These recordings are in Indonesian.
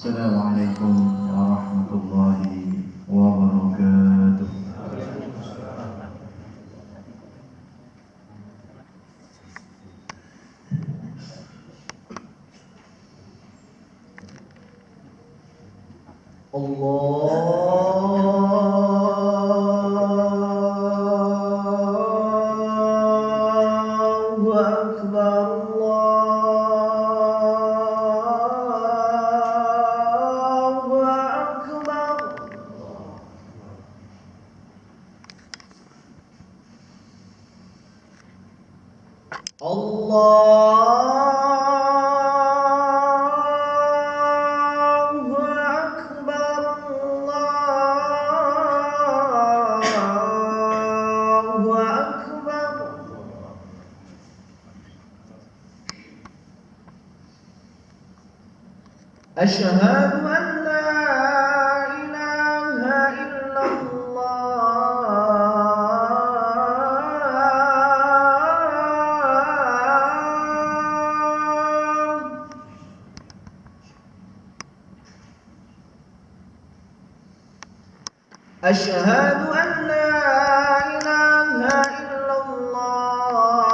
Assalamualaikum warahmatullahi wabarakatuh. Allahu Akbar, Allahu Akbar. Allahu Akbar, Allahu Akbar. Asyhadu an la ilaha illallah. أشهد أن لا إله إلا الله.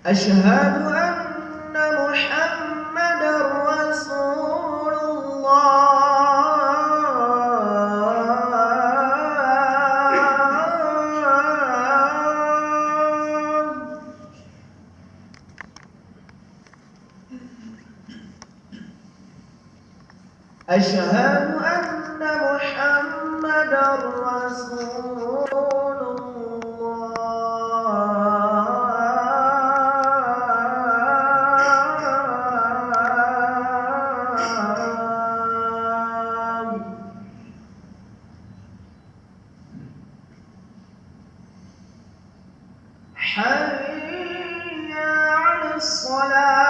أشهد أن محمدا رسول الله. أشهد أن محمدا رسول الله. حي على الصلاة.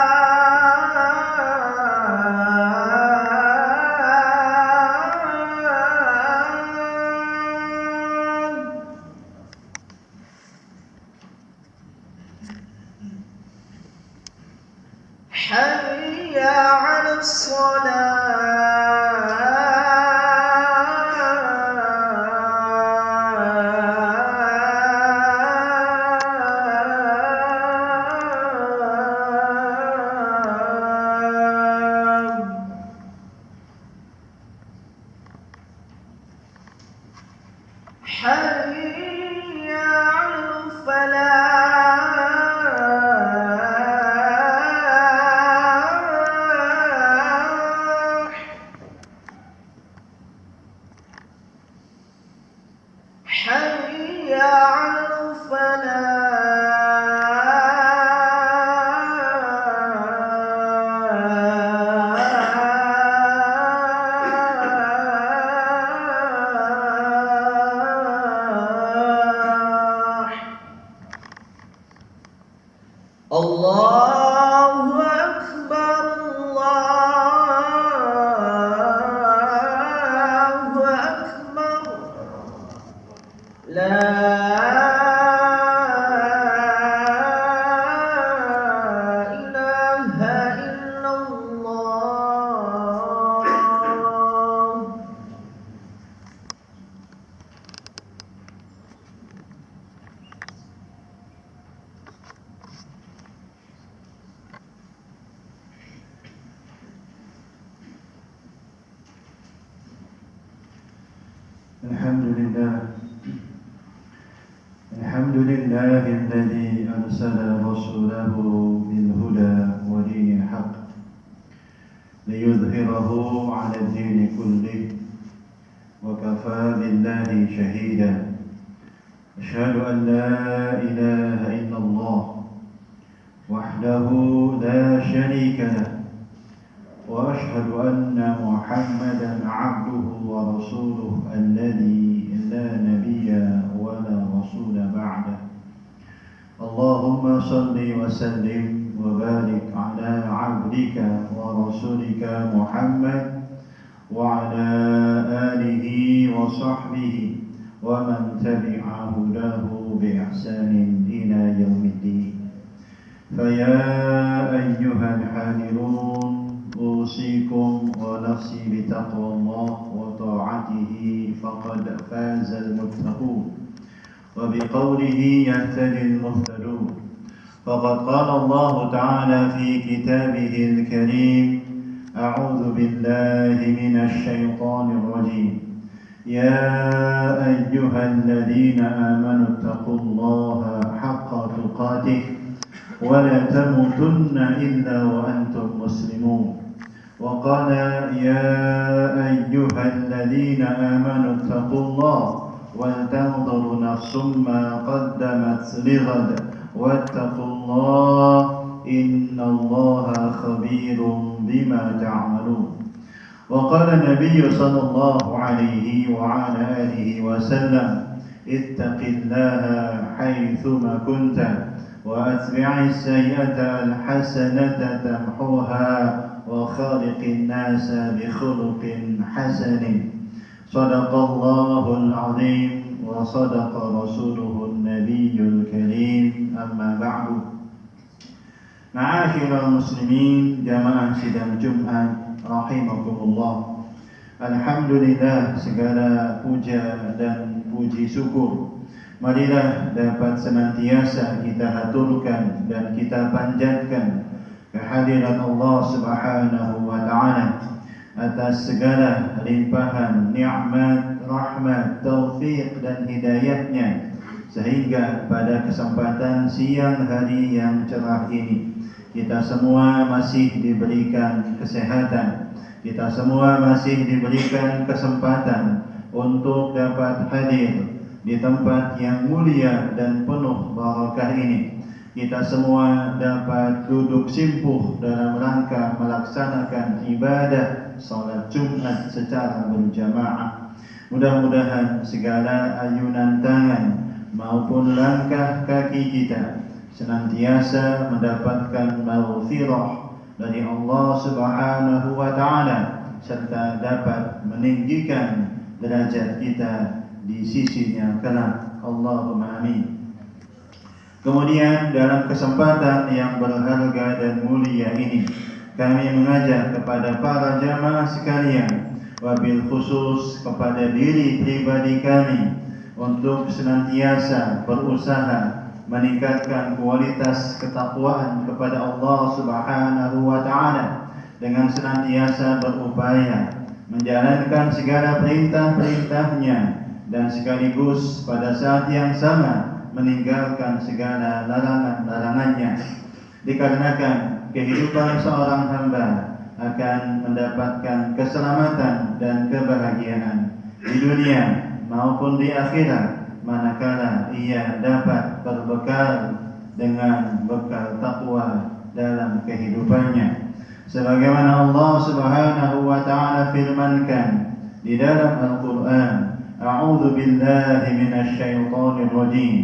حي على الصلاة. حي على الفلاح. حي على الفلاح. الله أكبر، الله أكبر. لا إله إلا الله. الحمد لله الذي أرسل رسوله بالهدى ودين الحق ليظهره على الدين كله وكفى بالله شهيدا. أشهد أن لا إله إلا الله وحده لا شريك له، وأشهد أن محمدا عبده ورسوله الذي لا نبي ولا رسول بعده. اللهم صل وسلم وبارك على عبدك ورسولك محمد وعلى آله وصحبه ومن تبع هداه بإحسان إلى يوم الدين. فيا أيها الحاضرون أوصيكم ونفسي بتقوى الله وطاعته فقد فاز المتقون وبقوله يهتدي المهتدون. فقد قال الله تعالى في كتابه الكريم: أعوذ بالله من الشيطان الرجيم. يا أيها الذين آمنوا اتقوا الله حق تقاته ولا تموتن إلا وأنتم مسلمون. وقال: يا أيها الذين آمنوا اتقوا الله ولتنظر نفس ما قدمت لغد واتقوا الله إن الله خبير بما تعملون. وقال النبي صلى الله عليه وعلى آله وسلم: اتق الله حيثما كنت وأتبع السيئة الحسنة تمحوها وخالق الناس بخلق حسن. صدق الله العظيم وصدق رسوله النبي الكريم. أما بعد. Ma'asyiral muslimin, jamaah sidang Jumat rahimakumullah. Alhamdulillah, segala puja dan puji syukur marilah dapat senantiasa kita haturkan dan kita panjatkan kehadiran Allah Subhanahu wa taala atas segala limpahan nikmat, rahmat, taufik dan hidayahnya, sehingga pada kesempatan siang hari yang cerah ini kita semua masih diberikan kesehatan, kita semua masih diberikan kesempatan untuk dapat hadir di tempat yang mulia dan penuh barakah ini. Kita semua dapat duduk simpuh dalam rangka melaksanakan ibadah salat Jumat secara berjamaah. Mudah-mudahan segala ayunan tangan maupun langkah kaki kita senantiasa mendapatkan maghfirah dari Allah Subhanahu wa taala serta dapat meninggikan derajat kita di sisinya kelak. Allahumma amin. Kemudian dalam kesempatan yang berharga dan mulia ini, kami mengajak kepada para jamaah sekalian, wabil khusus kepada diri pribadi kami, untuk senantiasa berusaha meningkatkan kualitas ketakwaan kepada Allah Subhanahu wa taala dengan senantiasa berupaya menjalankan segala perintah-perintahnya dan sekaligus pada saat yang sama meninggalkan segala larangan-larangannya. Dikarenakan kehidupan seorang hamba akan mendapatkan keselamatan dan kebahagiaan di dunia maupun di akhirat manakala ia dapat berbekal dengan bekal takwa dalam kehidupannya. Sebagaimana Allah Subhanahu wa taala firmankan di dalam Al-Qur'an: A'udzu billahi minasy syaithanir rajim.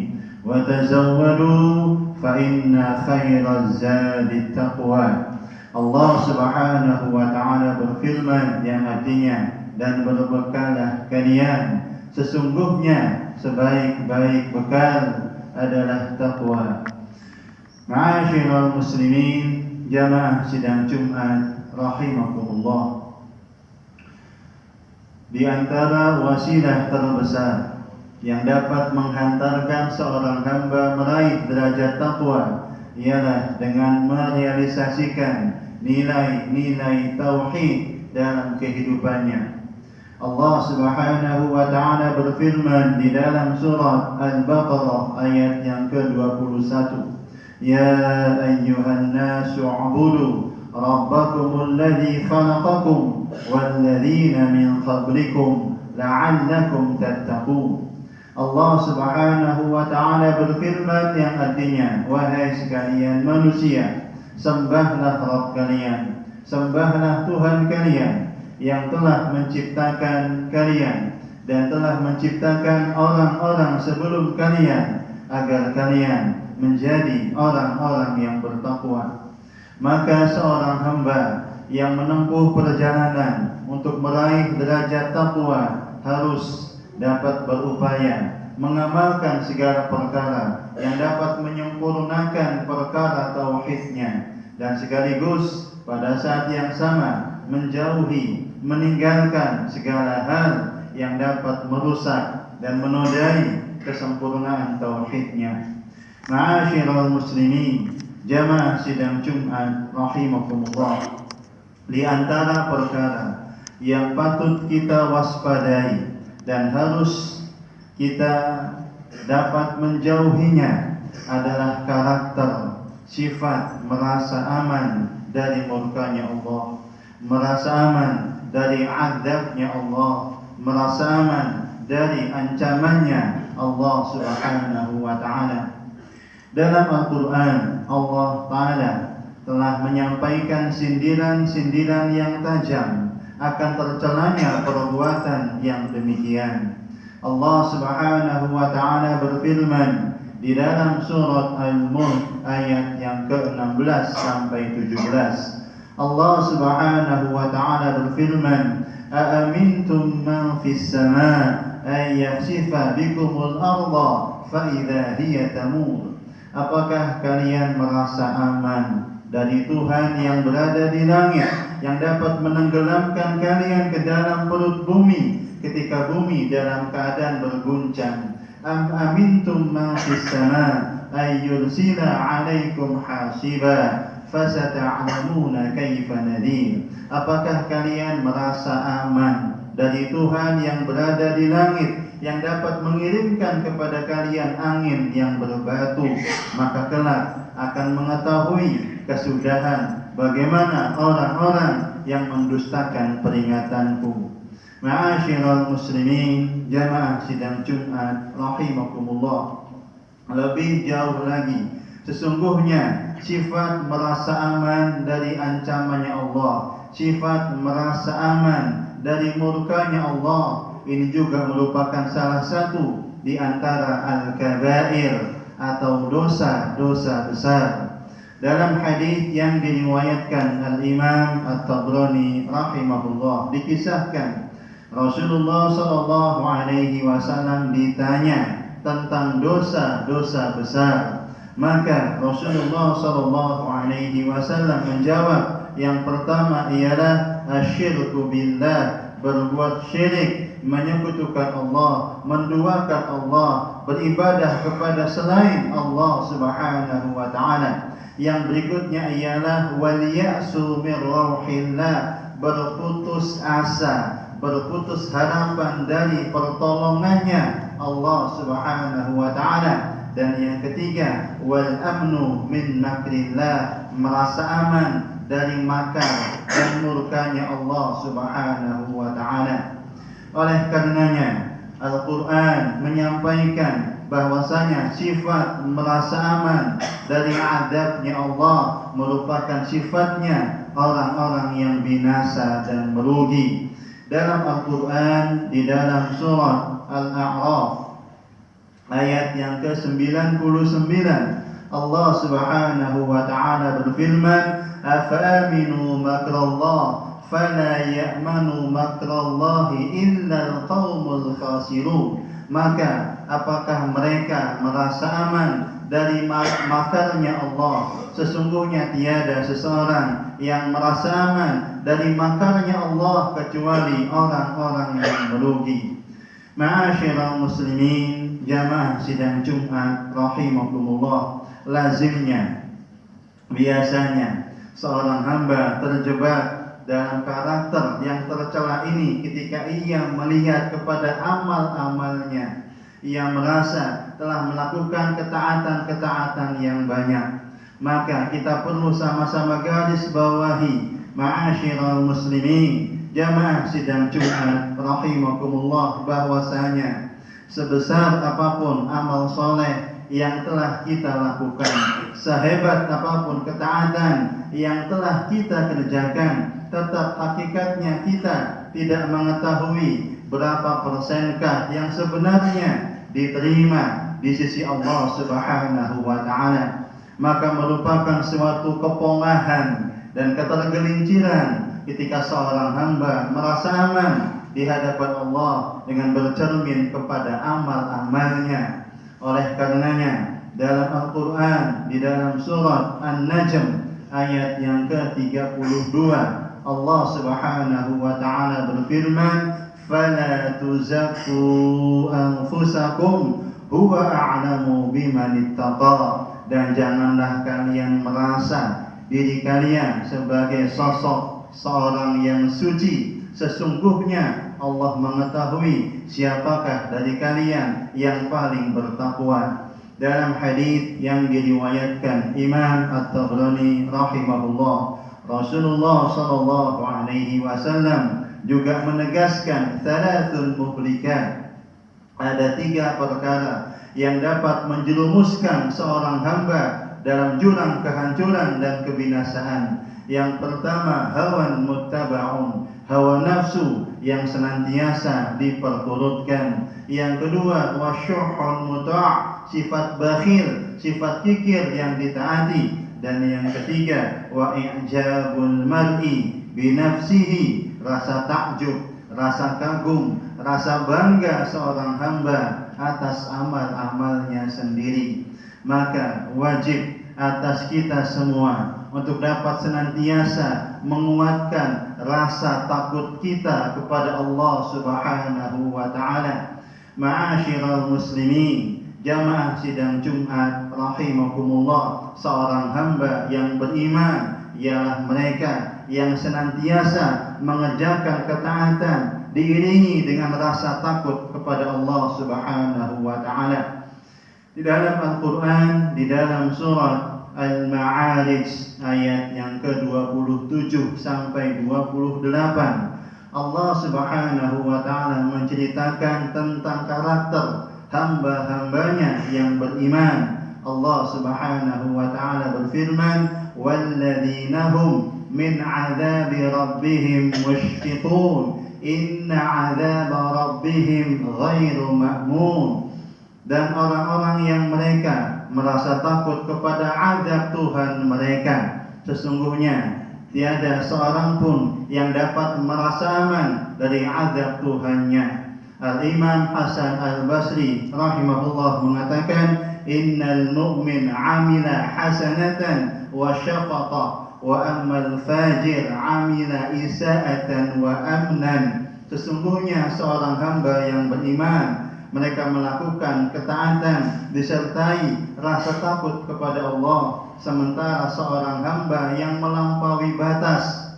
Wa tazawwadu fa inna khairaz zadi taqwa. Allah Subhanahu wa taala berfirman yang artinya, dan berbekalah kalian, sesungguhnya sebaik-baik bekal adalah takwa. Ma'asyiral muslimin, jamaah sidang Jumat rahimakumullah. Di antara wasilah terbesar yang dapat menghantarkan seorang hamba meraih derajat takwa ialah dengan merealisasikan nilai-nilai tauhid dalam kehidupannya. Allah Subhanahu wa taala berfirman di dalam surat Al-Baqarah ayat yang ke-21, Ya ayyuhan nasu ubudu rabbakumul ladzi khalaqakum walladzina min qablikum la'allakum tattaqun. Allah Subhanahu wa taala berfirman yang artinya, wahai sekalian manusia, sembahlah Rabb kalian, sembahlah Tuhan kalian yang telah menciptakan kalian dan telah menciptakan orang-orang sebelum kalian agar kalian menjadi orang-orang yang bertakwa. Maka seorang hamba yang menempuh perjalanan untuk meraih derajat takwa harus dapat berupaya mengamalkan segala perkara yang dapat menyempurnakan perkara tauhidnya, dan sekaligus pada saat yang sama menjauhi, meninggalkan segala hal yang dapat merusak dan menodai kesempurnaan tauhidnya. Ma'asyiral muslimin, jamaah sidang Jumat rahimakumullah, di antara perkara yang patut kita waspadai dan harus kita dapat menjauhinya adalah karakter, sifat merasa aman dari murkanya Allah, merasa aman dari azabnya Allah, merasa aman dari ancamannya Allah Subhanahu wa ta'ala. Dalam Al-Quran, Allah Ta'ala telah menyampaikan sindiran-sindiran yang tajam akan tercelanya perbuatan yang demikian. Allah Subhanahu wa ta'ala berfirman di dalam surat Al-Mulk ayat yang ke-16 sampai 17. Allah Subhanahu wa ta'ala berfirman, "Aamintum man fis sama' ay yakhsifa bikumul arda fa idza hiya tamur." Apakah kalian merasa aman dari Tuhan yang berada di langit, yang dapat menenggelamkan kalian ke dalam perut bumi ketika bumi dalam keadaan berguncang? Am amintum man fis sama' ay yursila 'alaikum hasiba fasata'lamuna kaifa nadir. Apakah kalian merasa aman dari Tuhan yang berada di langit, yang dapat mengirimkan kepada kalian angin yang berbatu? Maka kelak akan mengetahui kesudahan bagaimana orang-orang yang mendustakan peringatanku. Ma'asyiral muslimin, jamaah sidang Jumat rahimakumullah, lebih jauh lagi, sesungguhnya sifat merasa aman dari ancamannya Allah, sifat merasa aman dari murkanya Allah, ini juga merupakan salah satu di antara al-kabair atau dosa-dosa besar. Dalam hadis yang diriwayatkan Al-Imam At-Tabrani rahimahullah, dikisahkan Rasulullah sallallahu alaihi wasallam ditanya tentang dosa-dosa besar. Maka Rasulullah sallallahu alaihi wasallam menjawab, yang pertama ialah asyirku billah, berbuat syirik, menyekutukan Allah, menduakan Allah, beribadah kepada selain Allah Subhanahu wa ta'ala. Yang berikutnya ialah wal ya'su min rauhillah, berputus asa, berputus harapan dari pertolongannya Allah Subhanahu wa ta'ala. Dan yang ketiga wal amnu min makrillah, merasa aman dari makar dan murkanya Allah Subhanahu wa ta'ala. Oleh karenanya Al-Quran menyampaikan bahwasanya sifat merasa aman dari azabnya Allah merupakan sifatnya orang-orang yang binasa dan merugi. Dalam Al-Quran, di dalam surah Al-A'raf ayat yang ke-99, Allah Subhanahu wa ta'ala berfirman, "Afa'aminu makrallah fala ya'manu makrallahi illa al-qaumul khasirun." Maka apakah mereka merasa aman dari makarnya Allah? Sesungguhnya tiada seseorang yang merasa aman dari makarnya Allah kecuali orang-orang yang merugi. Ma'asyiral muslimin, jamaah sidang Jumat rahimakumullah, lazimnya, biasanya seorang hamba terjebak dalam karakter yang tercela ini ketika ia melihat kepada amal-amalnya. Ia merasa telah melakukan ketaatan-ketaatan yang banyak. Maka kita perlu sama-sama garis bawahi, ma'asyiral muslimin, jamaah sidang Jumat rahimakumullah, bahwasanya sebesar apapun amal soleh yang telah kita lakukan, sehebat apapun ketaatan yang telah kita kerjakan, tetap hakikatnya kita tidak mengetahui berapa persenkah yang sebenarnya diterima di sisi Allah Subhanahu wa taala, maka merupakan suatu kepongahan dan ketergelinciran ketika seorang hamba merasa aman di hadapan Allah dengan bercermin kepada amal-amalnya. Oleh karenanya dalam Al-Quran di dalam surat An-Najm ayat yang ke-32 Allah Subhanahu wa taala berfirman, "Fala tuzakku anfusakum huwa a'lamu biman ittaqa." Dan janganlah kalian merasa diri kalian sebagai sosok seorang yang suci. Sesungguhnya Allah mengetahui siapakah dari kalian yang paling bertakwa. Dalam hadis yang diriwayatkan Imam At-Tabrani rahimahullah, Rasulullah sallallahu alaihi wasallam juga menegaskan thalathul muhlikat. Ada 3 perkara yang dapat menjerumuskan seorang hamba dalam jurang kehancuran dan kebinasaan. Yang pertama, hawan muttaba'un, hawa nafsu yang senantiasa diperturutkan. Yang kedua, wasyuhun muta', sifat bakhil, sifat kikir yang ditaati. Dan yang ketiga, wa i'jabul mar'i binafsihi, rasa takjub, rasa kagum, rasa bangga seorang hamba atas amal-amalnya sendiri. Maka wajib atas kita semua untuk dapat senantiasa menguatkan rasa takut kita kepada Allah Subhanahu wa taala. Ma'asyiral muslimin, jamaah sidang Jumat rahimakumullah, seorang hamba yang beriman ialah mereka yang senantiasa mengerjakan ketaatan diiringi dengan rasa takut kepada Allah Subhanahu wa taala. Di dalam Al-Quran, di dalam surat Al-Ma'arij ayat yang ke-27 sampai 28, Allah Subhanahu wa taala menceritakan tentang karakter hamba-hambanya yang beriman. Allah Subhanahu wa taala berfirman, "Walladzina hum min 'adzabi rabbihim mushfiqun, inna 'adzaba rabbihim ghairu ma'mun." Dan orang-orang yang mereka merasa takut kepada azab Tuhan mereka, sesungguhnya tiada seorang pun yang dapat merasa aman dari azab Tuhannya. Al-Imam Hasan Al-Basri rahimahullah mengatakan, "Innal mu'min 'amila hasanatan wa syafaqa, wa ammal fajir 'amila isa'atan wa amnan." Sesungguhnya seorang hamba yang beriman, mereka melakukan ketaatan disertai rasa takut kepada Allah. Sementara seorang hamba yang melampaui batas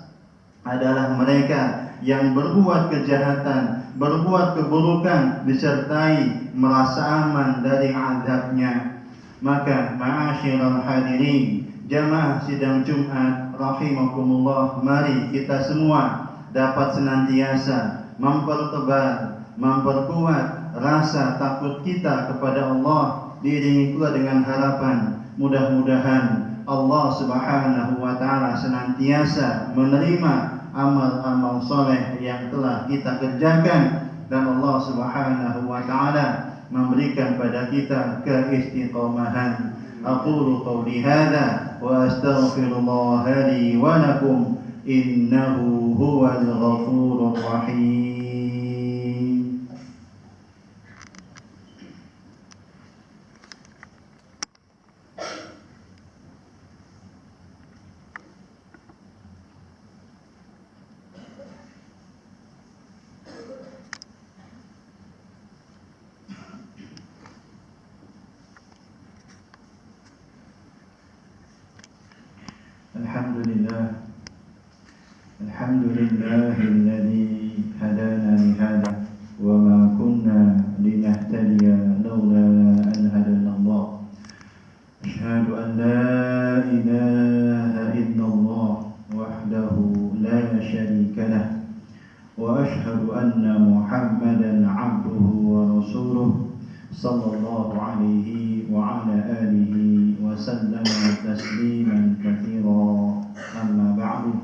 adalah mereka yang berbuat kejahatan, berbuat keburukan disertai merasa aman dari azabnya. Maka ma'asyiral hadirin, jamaah sidang Jumat rahimakumullah, mari kita semua dapat senantiasa mempertebal, memperkuat rasa takut kita kepada Allah, diiringi pula dengan harapan mudah-mudahan Allah Subhanahu wa taala senantiasa menerima amal-amal soleh yang telah kita kerjakan, dan Allah Subhanahu wa taala memberikan pada kita keistiqomahan. Aqulu qawli hadza wa astaghfirullah li wa lakum innahu huwal ghafurur rahim. Alhamdulillahilladzi hadana li hadza wa ma kunna linahtadiya laula an hadana Allah. Asyhadu an la ilaha illallah wahdahu la syarika lah, wa asyhadu anna Muhammadan 'abduhu wa rasuluh sallallahu alaihi wa ala alihi wa sallama tasliman katsiran. Amma ba'du.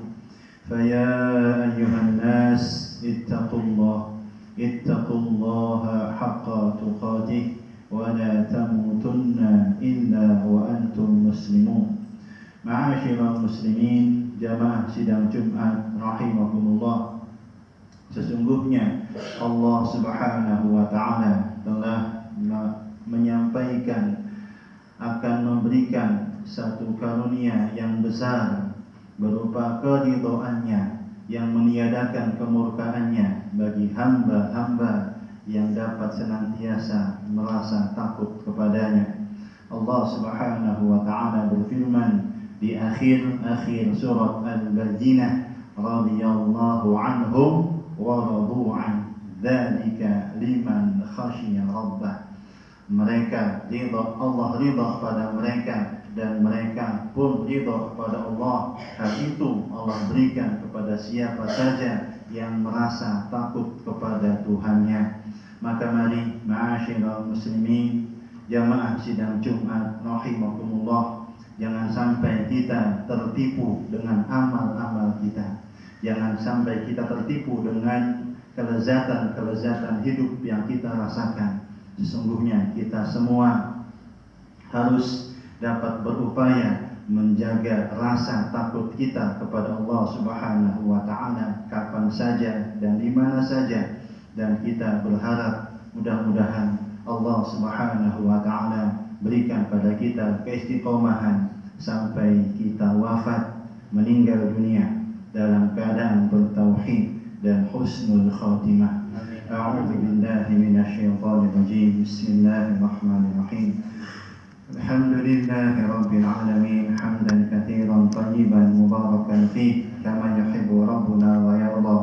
فيا أيها الناس اتقوا الله حق تقاته ولا تموتن إلا وأنتم مسلمون. Ma'asyiral muslimin, jamaah sidang Jumat rahimakumullah. Sesungguhnya Allah Subhanahu wa taala telah menyampaikan akan memberikan satu karunia yang besar berupa keridhaannya yang meniadakan kemurkaannya bagi hamba-hamba yang dapat senantiasa merasa takut kepadanya. Allah Subhanahu wa taala berfirman di akhir surat Al-Bayyinah, radhiyallahu anhum wa radu an, dzalika liman khashiya rabbah. Mereka ridha, Allah ridha pada mereka dan mereka pun ridha kepada Allah. Hal itu Allah berikan kepada siapa saja yang merasa takut kepada Tuhannya. Maka mari ma'asyiral muslimin, jamaah sidang Jumat rahimakumullah, jangan sampai kita tertipu dengan amal-amal kita. Jangan sampai kita tertipu dengan kelezatan-kelezatan hidup yang kita rasakan. Sesungguhnya kita semua harus dapat berupaya menjaga rasa takut kita kepada Allah Subhanahu wa taala kapan saja dan di mana saja, dan kita berharap mudah-mudahan Allah Subhanahu wa taala berikan pada kita keistiqomahan sampai kita wafat meninggal dunia dalam keadaan bertauhid dan husnul khatimah. A'udzu billahi minasyaitonir rajim. Bismillahirrahmanirrahim. Alhamdulillahi rabbil alamin, hamdan katsiran thayyiban mubarakan fihi kama yuhibbu rabbuna wa yarda.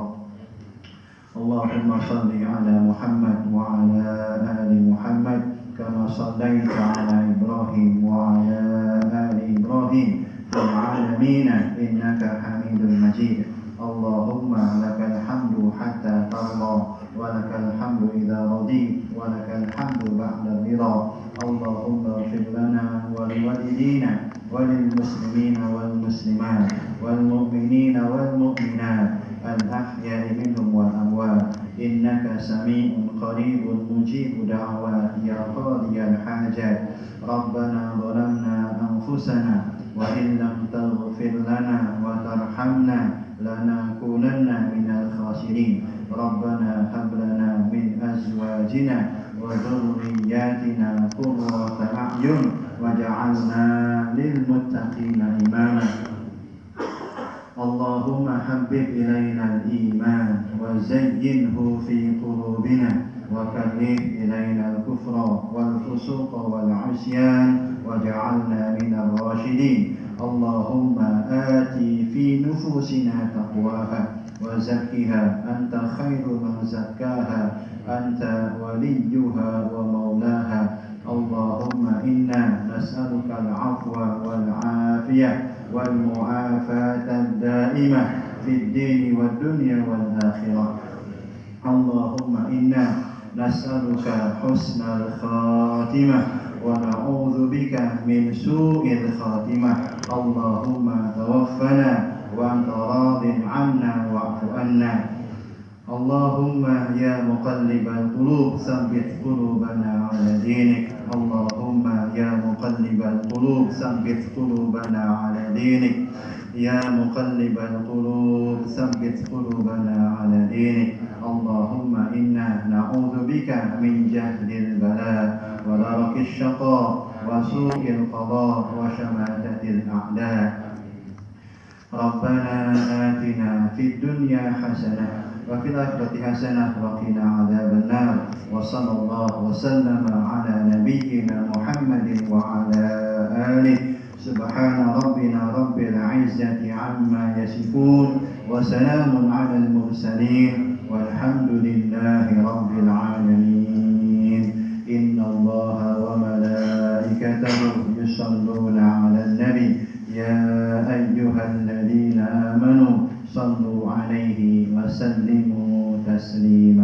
Allahumma shalli ala Muhammad wa ala ali Muhammad kama shallaita ala Ibrahim wa ala ali Ibrahim fil alamin innaka Hamidum Majid. Allahumma lakal hamdu hatta tarda wa lakal hamdu idza radit wa lakal hamdu ba'da ridha. Allahumma ighfir lana wa liwalidina wa lil muslimina wal muslimat wal mu'minina wal mu'minat al-ahya'i minhum wal amwat innaka sami'un qaribun mujibud da'wat ya qadiyal hajat. Rabbana zalamna anfusana wa in lam taghfir lana wa tarhamna lanakunanna minal khasirin. Rabbana hab lana min azwajina wa dhurriyyatina qurrata a'yun waj'alna lil muttaqina imama. Allahumma habbib ilaina al-iman wa zayyinhu fi qulubina wa karrih ilaina al-kufra wal fusuqa wal 'isyan waj'alna minal rasyidin. Allahumma ati fi nufusina taqwaha wa zakkiha anta khairu man zakkaha anta waliyuha wa maulaha. Allahumma inna nas'aluka al-'afwa wal 'afiyah wal mu'afata ad-da'imah fid din wad dunya wal akhirah. Allahumma inna nas'aluka husnal khatimah wa na'udzu bika min su'il khatimah. Allahumma tawaffana wa anta radin 'anna wa'fu 'anna. Allahumma ya muqallibal qulub tsabbit qulubana 'ala dinik. Allahumma ya muqallibal qulub tsabbit qulubana 'ala dinik. Ya muqallibal qulub tsabbit qulubana 'ala dinik. Allahumma inna na'udzu bika min jahdil bala wa darakis syaqa wa su'il qada wa syamatatil a'da. Rabbana atina fid dunya hasanah wa fil akhirati hasanah wa qina adzabannar. Wa sallallahu wa sallama ala nabiyyina Muhammadin wa ala alihi. Subhana rabbina rabbil izzati amma yasifun wa salamun alal mursalin walhamdulillahi rabbil alamin. Inna Allaha wa malaikatahu yusalluna 'alan nabi ya ayyuhalladzina amanu sallu 'alaihi wa sallimu taslima.